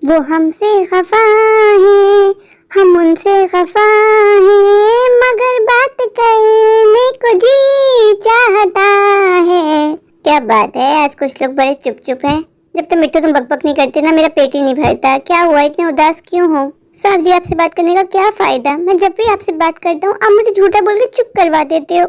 वो हमसे खफा है, हम उनसे खफा है, मगर बात करने को जी चाहता है। क्या बात है, आज कुछ लोग बड़े चुप चुप हैं। जब तक मिट्टू तुम बकबक नहीं करते ना, मेरा पेट ही नहीं भरता। क्या हुआ, इतने उदास क्यों हो? साहब जी, आपसे बात करने का क्या फायदा? मैं जब भी आपसे बात करता हूँ आप मुझे झूठा बोल के चुप करवा देते हो।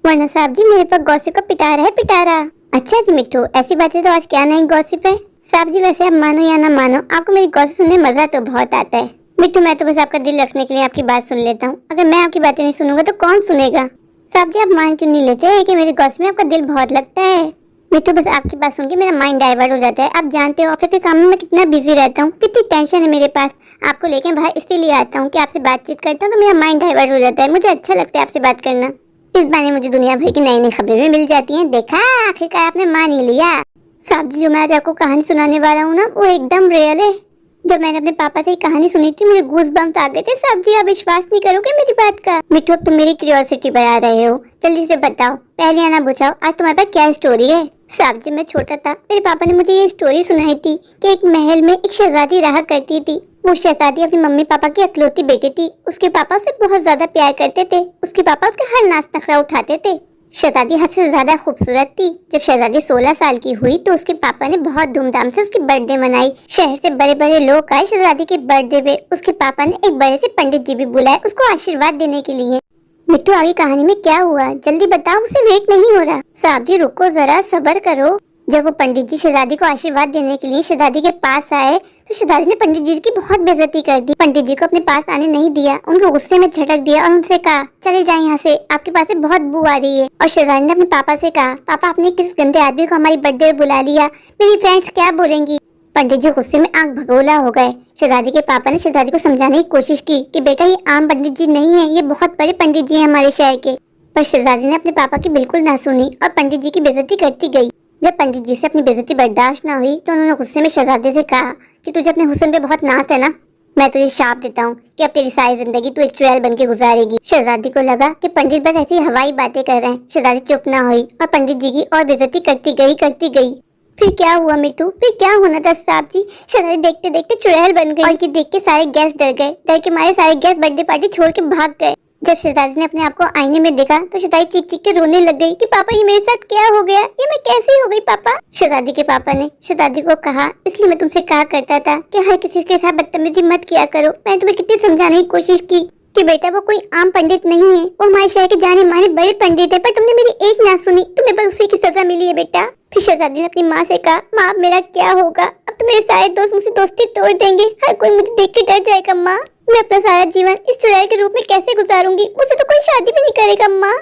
वरना साहब जी, मेरे पास गॉसिप का पिटारा है, पिटारा। अच्छा जी मिट्टू, ऐसी बातें तो आज क्या नहीं गॉसिप है। साहब जी, वैसे आप मानो या ना मानो, आपको मेरी गॉसिप सुनने मजा तो बहुत आता है। मिट्टू, मैं तो बस आपका दिल रखने के लिए आपकी बात सुन लेता हूँ। अगर मैं आपकी बातें नहीं सुनूंगा तो कौन सुनेगा? साहब जी, आप मान क्यों नहीं लेते कि मेरी गॉसिप में आपका दिल बहुत लगता है? मिट्टू, बस आपकी बात सुन के मेरा माइंड डाइवर्ट हो जाता है। आप जानते हो ऑफिस के काम में मैं कितना बिजी रहता हूँ, कितनी टेंशन है मेरे पास। आपको लेके बाहर इसीलिए आता हूँ कि आपसे बातचीत करता हूँ तो मेरा माइंड डाइवर्ट हो जाता है। मुझे अच्छा लगता है आपसे बात करना। इस बहाने मुझे दुनिया भर की नई नई खबरें भी मिल जाती हैं। देखा, आखिरकार आपने मान ही लिया। साहब जी, जो मैं आज आपको कहानी सुनाने वाला हूँ ना, वो एकदम रियल है। जब मैंने अपने पापा से कहानी सुनी थी, मुझे गूज़बम्स आ गए थे। साहब जी, आप विश्वास नहीं करोगे मेरी बात का। मिट्टू, अब तुम मेरी क्यूरियोसिटी बढ़ा रहे हो। जल्दी से बताओ, पहले आना बुझाओ, आज तुम्हारे पास क्या स्टोरी है? साहब जी, मैं छोटा था, मेरे पापा ने मुझे ये स्टोरी सुनाई थी कि एक महल में एक शहजादी रहा करती थी। वो शहजादी अपनी मम्मी पापा की इकलौती बेटी थी। उसके पापा उसे बहुत ज्यादा प्यार करते थे। उसके पापा उसके हर नाच नखरा उठाते थे। शहजादी हद से ज्यादा खूबसूरत थी। जब शहजादी 16 साल की हुई तो उसके पापा ने बहुत धूमधाम से उसकी बर्थडे मनाई। शहर से बड़े बड़े लोग आए शहजादी के बर्थडे पे। उसके पापा ने एक बड़े से पंडित जी भी बुलाए उसको आशीर्वाद देने के लिए। मिट्टू, आगे कहानी में क्या हुआ, जल्दी बताओ, मुझसे वेट नहीं हो रहा। साहब जी, रुको जरा, सब्र करो। जब वो पंडित जी शहजादी को आशीर्वाद देने के लिए शहजादी के पास आए तो शहजादी ने पंडित जी की बहुत बेइज्जती कर दी। पंडित जी को अपने पास आने नहीं दिया, उनको गुस्से में झटक दिया और उनसे कहा, चले जाए यहाँ से, आपके पास से बहुत बू आ रही है। और शहजादी ने अपने पापा से कहा, पापा, आपने किस गंदे आदमी को हमारी बर्थडे में बुला लिया, मेरी फ्रेंड्स क्या बोलेंगी? पंडित जी गुस्से में आंख भगोला हो गए। शहजादी के पापा ने शहजादी को समझाने की कोशिश की कि बेटा, ये आम पंडित जी नहीं है, ये बहुत बड़े पंडित जी हैं हमारे शहर के। पर शहजादी ने अपने पापा की बिल्कुल ना सुनी और पंडित जी की बेइज्जती करती गई। जब पंडित जी से अपनी बेइज्जती बर्दाश्त ना हुई तो उन्होंने गुस्से में शहजादी से कहा कि तुझे अपने हुस्न पे बहुत नाज है ना, मैं तुझे शाप देता हूँ कि अब तेरी सारी जिंदगी तू एक चुड़ैल बन के गुजारेगी। शहजादी को लगा कि पंडित बस ऐसी हवाई बातें कर रहे हैं। शहजादी चुप ना हुई और पंडित जी की और बेइज्जती करती गई। फिर क्या हुआ मिट्टू, फिर क्या होना था साहब जी? शहजादी देखते देखते चुड़ैल बन गई और ये देख के सारे गेस्ट डर गए। डर के मारे सारे गेस्ट बर्थडे पार्टी छोड़ के भाग गए। जब शहजादी ने अपने आप को आईने में देखा तो शहजादी चीख चीख के रोने लग गई कि पापा, ये मेरे साथ क्या हो गया, ये मैं कैसी हो गई पापा? शहजादी के पापा ने शहजादी को कहा, इसलिए मैं तुमसे कहा करता था कि हर किसी के साथ बदतमीजी मत किया करो। मैंने तुम्हें कितनी समझाने की कोशिश की कि बेटा, वो कोई आम पंडित नहीं है, वो हमारे शहर के जाने माने बड़े पंडित है, पर तुमने मेरी एक ना सुनी, तुम्हें बस उसी की सजा मिली है बेटा। फिर शहजादी ने अपनी माँ से कहा, माँ, अब मेरा क्या होगा? अब तो मेरे सारे दोस्त मुझसे दोस्ती तोड़ देंगे, हर कोई मुझे देख के डर जाएगा। माँ, मैं अपना सारा जीवन इस चुड़ैल के रूप में कैसे गुजारूंगी? मुझसे तो कोई शादी भी नहीं करेगा। माँ,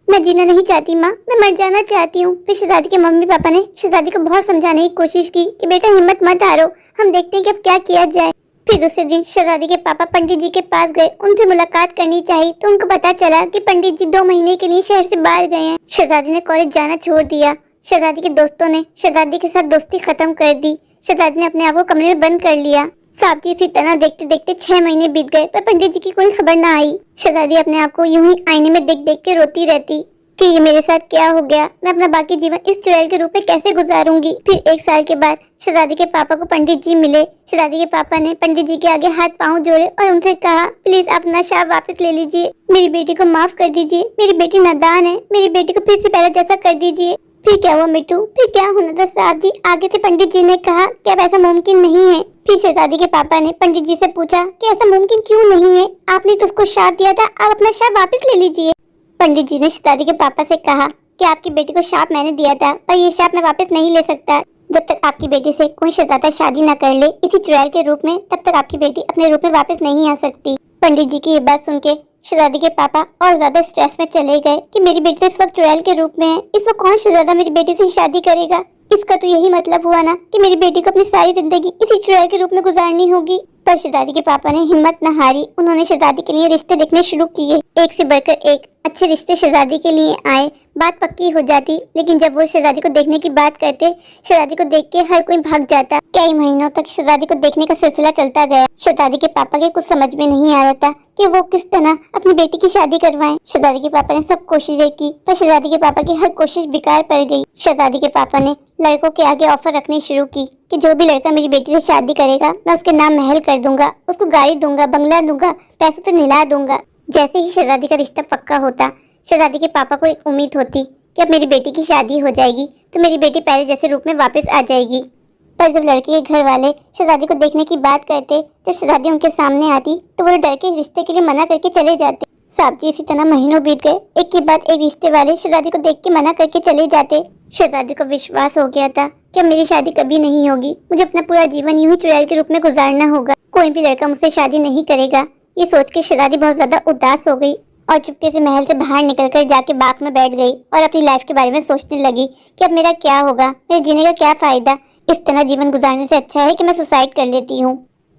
मैं जीना नहीं चाहती माँ, मैं मर जाना चाहती हूँ। फिर शहजादी के मम्मी पापा ने शहजादी को बहुत समझाने की कोशिश की कि बेटा, हिम्मत मत हारो, हम देखते हैं कि अब क्या किया जाए। फिर दूसरे दिन शहजादी के पापा पंडित जी के पास गए, उनसे मुलाकात करनी चाहिए तो उनको पता चला कि पंडित जी 2 महीने के लिए शहर से बाहर गए हैं। शहजादी ने कॉलेज जाना छोड़ दिया। शहजादी के दोस्तों ने शहजादी के साथ दोस्ती खत्म कर दी। शहजादी ने अपने आप को कमरे में बंद कर लिया। साहब जी, इसी तरह देखते देखते 6 महीने बीत गए पर पंडित जी की कोई खबर ना आई। शहजादी अपने आप को यूं ही आईने में देख देख के रोती रहती कि ये मेरे साथ क्या हो गया, मैं अपना बाकी जीवन इस चुड़ैल के रूप में कैसे गुजारूंगी। फिर 1 साल के बाद शहजादी के पापा को पंडित जी मिले। शहजादी के पापा ने पंडित जी के आगे हाथ पांव जोड़े और उनसे कहा, प्लीज अपना शाप वापस ले लीजिए, मेरी बेटी को माफ कर दीजिए, मेरी बेटी नादान है, मेरी बेटी को फिर से पहले जैसा कर दीजिए। फिर क्या हुआ मिट्टू, फिर क्या होना था साहब जी? आगे से पंडित जी ने कहा कि अब ऐसा मुमकिन नहीं है। फिर शहजादी के पापा ने पंडित जी से पूछा कि ऐसा मुमकिन क्यों नहीं है, आपने तो उसको शाप दिया था, आप अपना शाप वापस ले लीजिए। पंडित जी ने शहजादी के पापा से कहा कि आपकी बेटी को शाप मैंने दिया था पर ये शाप मैं वापस नहीं ले सकता। जब तक आपकी बेटी से कोई शहजादा शादी न कर ले इसी चुड़ैल के रूप में, तब तक आपकी बेटी अपने रूप में वापस नहीं आ सकती। पंडित जी की ये बात सुन के शहजादी के पापा और ज्यादा स्ट्रेस में चले गए कि मेरी बेटी तो इस वक्त चुड़ैल के रूप में है, इस वक्त कौन शहजादा मेरी बेटी से शादी करेगा? इसका तो यही मतलब हुआ ना कि मेरी बेटी को अपनी सारी जिंदगी इसी चुड़ैल के रूप में गुजारनी होगी। पर शहजादी के पापा ने हिम्मत न हारी, उन्होंने शहजादी के लिए रिश्ते देखने शुरू किए। एक से बढ़कर एक अच्छे रिश्ते शहजादी के लिए आए। बात पक्की हो जाती। लेकिन जब वो शहजादी को देखने की बात करते, शहजादी को देख के हर कोई भाग जाता। कई महीनों तक शहजादी को देखने का सिलसिला चलता गया। शहजादी के पापा के कुछ समझ में नहीं आ रहा था कि वो किस तरह अपनी बेटी की शादी करवाएं। शहजादी के पापा ने सब कोशिशें की, पर शहजादी के पापा की हर कोशिश बेकार पड़ गई। शहजादी के पापा ने लड़कों के आगे ऑफर रखनी शुरू की कि जो भी लड़का मेरी बेटी से शादी करेगा, मैं उसके नाम महल कर दूंगा, उसको गाड़ी दूंगा, बंगला दूंगा, पैसे तो निला दूंगा। जैसे ही शहजादी का रिश्ता पक्का होता, शहजादी के पापा को एक उम्मीद होती कि अब मेरी बेटी की शादी हो जाएगी तो मेरी बेटी पहले जैसे रूप में वापस आ जाएगी। पर जब लड़के के घर वाले शहजादी को देखने की बात करते, जब शहजादी उनके सामने आती तो वो डर के रिश्ते के लिए मना करके चले जाते। साहब जी, इसी तरह महीनों बीत गए। एक के बाद एक रिश्ते वाले शहजादी को देख के मना करके चले जाते। शहजादी को विश्वास हो गया था कि अब मेरी शादी कभी नहीं होगी, मुझे अपना पूरा जीवन यूं ही चुड़ैल के रूप में गुजारना होगा, कोई भी लड़का मुझसे शादी नहीं करेगा। ये सोच के शहजादी बहुत ज्यादा उदास हो गई और चुपके से महल से बाहर निकलकर जाके बाग में बैठ गई और अपनी लाइफ के बारे में सोचने लगी कि अब मेरा क्या होगा, मेरे जीने का क्या फायदा। इस तरह जीवन गुजारने से अच्छा है कि मैं सुसाइड कर लेती हूँ।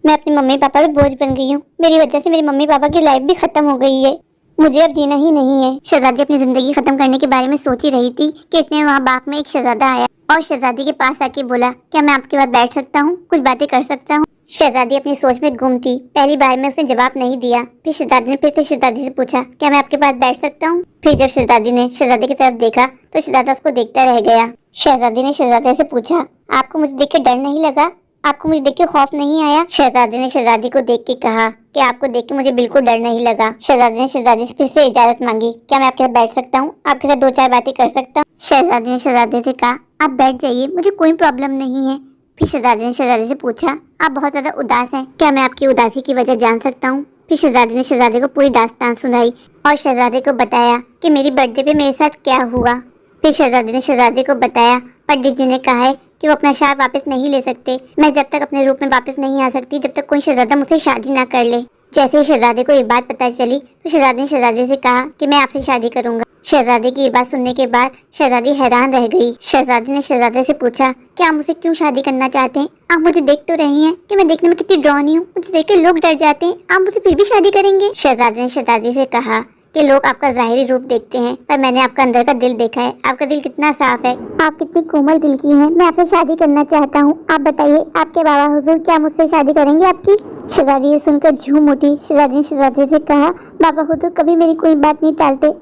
मैं अपने मम्मी पापा पे बोझ बन गई हूँ, मेरी वजह से मेरे मम्मी पापा की लाइफ भी खत्म हो गई है, मुझे अब जीना ही नहीं है। शहजादी अपनी जिंदगी खत्म करने के बारे में सोच ही रही थी कि इतने वहाँ बाग में एक शहजादा आया और शहजादी के पास आके बोला, क्या मैं आपके पास बैठ सकता हूँ, कुछ बातें कर सकता हूँ। शहजादी अपनी सोच में गुम थी। पहली बार में उसने जवाब नहीं दिया। फिर शहजादी ने फिर से शहजादी से पूछा, क्या मैं आपके पास बैठ सकता हूँ। फिर जब शहजादी ने शहजादी की तरफ देखा तो शहजादा उसको देखता रह गया। शहजादी ने शहजादे से पूछा, आपको मुझे देख के डर नहीं लगा, आपको मुझे देख के खौफ नहीं आया। शहजादी ने शहजादी को देख के कहा कि आपको देख के मुझे बिल्कुल डर नहीं लगा। शहजादी ने शहजादी से फिर से इजाजत मांगी, क्या मैं आपके साथ बैठ सकता हूँ, आपके साथ दो चार बातें कर सकता हूँ। शहजादी ने शहजादी से कहा, आप बैठ जाइए, मुझे कोई प्रॉब्लम नहीं है। फिर शहजादी ने शहजादी से पूछा, आप बहुत ज्यादा उदास हैं, क्या मैं आपकी उदासी की वजह जान सकता हूँ। फिर शहजादी ने शहजादी को पूरी दास्तान सुनाई और शहजादी को बताया कि मेरी बर्थडे पे मेरे साथ क्या हुआ। फिर शहजादी ने शहजादी को बताया, पंडित जी ने कहा है कि वो अपना शाप वापस नहीं ले सकते, मैं जब तक अपने रूप में वापस नहीं आ सकती जब तक कोई शहजादा मुझसे शादी ना कर ले। जैसे ही शहजादे को ये बात पता चली तो शहजादी ने शहजादी से कहा कि मैं आपसे शादी करूंगा। शहजादी की ये बात सुनने के बाद शहजादी हैरान रह गई। शहजादी ने शहजादे से पूछा कि आप मुझसे क्यों शादी करना चाहते हैं, आप मुझे देख तो रही हैं कि मैं देखने में कितनी डरावनी हूँ, मुझे देख के लोग डर जाते हैं, आप मुझसे फिर भी शादी करेंगे। शहजादी ने शहजादी से कहा कि लोग आपका जाहिरी रूप देखते हैं पर मैंने आपका अंदर का दिल देखा है, आपका दिल कितना साफ है, आप कितनी कोमल दिल की हैं, मैं आपसे शादी करना चाहता हूँ। आप बताइए आपके बाबा हुजूर क्या मुझसे शादी करेंगे आपकी। शहजादी ये सुनकर झूम उठी। शहजादी ने शहजादी से कहा, बाबा हुजूर कभी मेरी कोई बात नहीं टालते,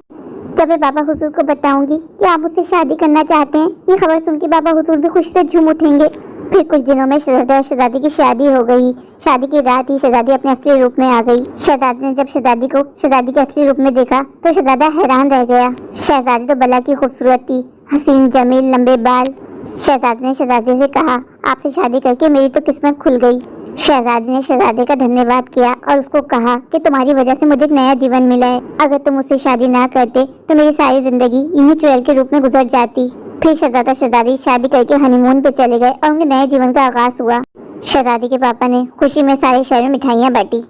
जब मैं बाबा हुजूर को बताऊंगी कि आप मुझसे शादी करना चाहते हैं, ये खबर सुन के बाबा हुजूर भी खुशी से झूम उठेंगे। फिर कुछ दिनों में शहजादा और शहजादी की शादी हो गई। शादी की रात ही शहजादी अपने असली रूप में आ गई। शहजादी ने जब शहजादी को शहजादी के असली रूप में देखा तो शहजादा हैरान रह गया। शहजादी तो बला की खूबसूरत थी, हसीन जमील, लंबे बाल। शहजादी ने शहजादी से कहा, आपसे शादी करके मेरी तो किस्मत खुल गई। शहजादी ने शहजादे का धन्यवाद किया और उसको कहा कि तुम्हारी वजह से मुझे एक नया जीवन मिला है, अगर तुम मुझसे शादी ना करते तो मेरी सारी जिंदगी यूं ही चुड़ैल के रूप में गुजर जाती। फिर शहजादा शहजादी शादी करके हनीमून पे चले गए और उनके नए जीवन का आगाज हुआ। शहजादी के पापा ने खुशी में सारे शहर में मिठाइयाँ बांटी।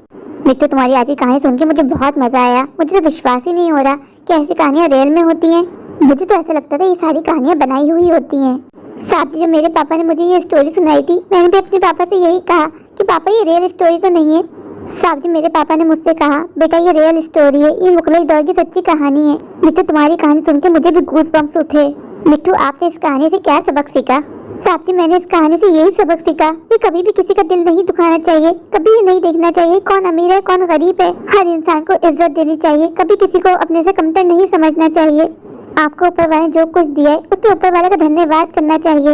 मिट्टू, तुम्हारी आज की कहानी सुन के मुझे बहुत मजा आया, मुझे तो विश्वास ही नहीं हो रहा कि ऐसी कहानियाँ रियल में होती हैं। मुझे तो ऐसा लगता था ये सारी कहानियाँ बनाई हुई होती हैं। साहब जी, जब मेरे पापा ने मुझे ये स्टोरी सुनाई थी मैंने भी अपने पापा से यही कहा कि पापा ये रियल स्टोरी तो नहीं है। साहब जी, मेरे पापा ने मुझसे कहा, बेटा ये रियल स्टोरी है, ये मुगलई दौर की सच्ची कहानी है। मिट्टू, तुम्हारी कहानी सुन के मुझे भी गूज बम्स उठे। मिट्टू, आपने इस कहानी से क्या सबक सीखा। साहब जी, मैंने इस कहानी से यही सबक सीखा कि कभी भी किसी का दिल नहीं दुखाना चाहिए, कभी ये नहीं देखना चाहिए कौन अमीर है कौन गरीब है, हर इंसान को इज्जत देनी चाहिए, कभी किसी को अपने से कमतर नहीं समझना चाहिए। आपको ऊपर वाले ने जो कुछ दिया है उस पर ऊपर वाले का धन्यवाद करना चाहिए,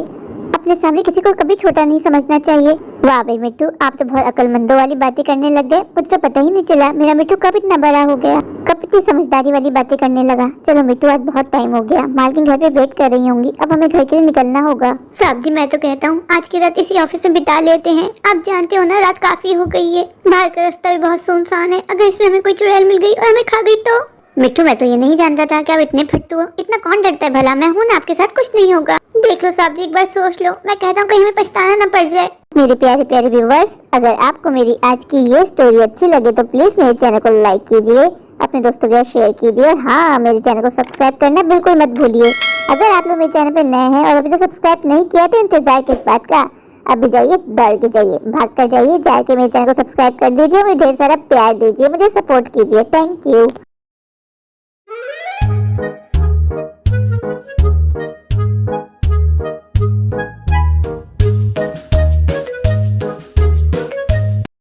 अपने सामने किसी को कभी छोटा नहीं समझना चाहिए। वाह भाई मिट्टू, आप तो बहुत अक्लमंदों वाली बातें करने लग गए, मुझे तो पता ही नहीं चला मेरा मिट्टू कब इतना बड़ा हो गया, कब इतनी समझदारी वाली बातें करने लगा। चलो मिट्टू, आज बहुत टाइम हो गया, मालकिन घर पे वेट कर रही होंगी, अब हमें घर के लिए निकलना होगा। साहब जी, मैं तो कहता हूँ आज की रात इसी ऑफिस में बिता लेते हैं, आप जानते हो ना रात काफी हो गई है, बाहर का रास्ता भी बहुत सुनसान है, अगर इसमें हमें कोई चुड़ैल मिल गई और हमें खा गई तो। मिट्टू, मैं तो ये नहीं जानता था कि आप इतने फट्टू हो, इतना कौन डरता है भला, मैं हूँ ना आपके साथ, कुछ नहीं होगा। देख लो साहब जी, एक बार सोच लो, मैं कहता हूँ कहीं हमें पछताना न पड़ जाए। मेरे प्यारे प्यारे व्यूवर्स, अगर आपको मेरी आज की ये स्टोरी अच्छी लगे तो प्लीज मेरे चैनल को लाइक कीजिए, अपने दोस्तों के साथ शेयर कीजिए और हाँ, मेरे चैनल को सब्सक्राइब करना बिल्कुल मत भूलिए। अगर आप लोग मेरे चैनल पे नए हैं और अभी तक सब्सक्राइब नहीं किया तो इंतजार किस बात का, अभी जाइए, दौड़ के जाइए, भाग कर जाइए, जाके मेरे चैनल को सब्सक्राइब कर दीजिए, मुझे ढेर सारा प्यार दीजिए, मुझे सपोर्ट कीजिए। Thank you.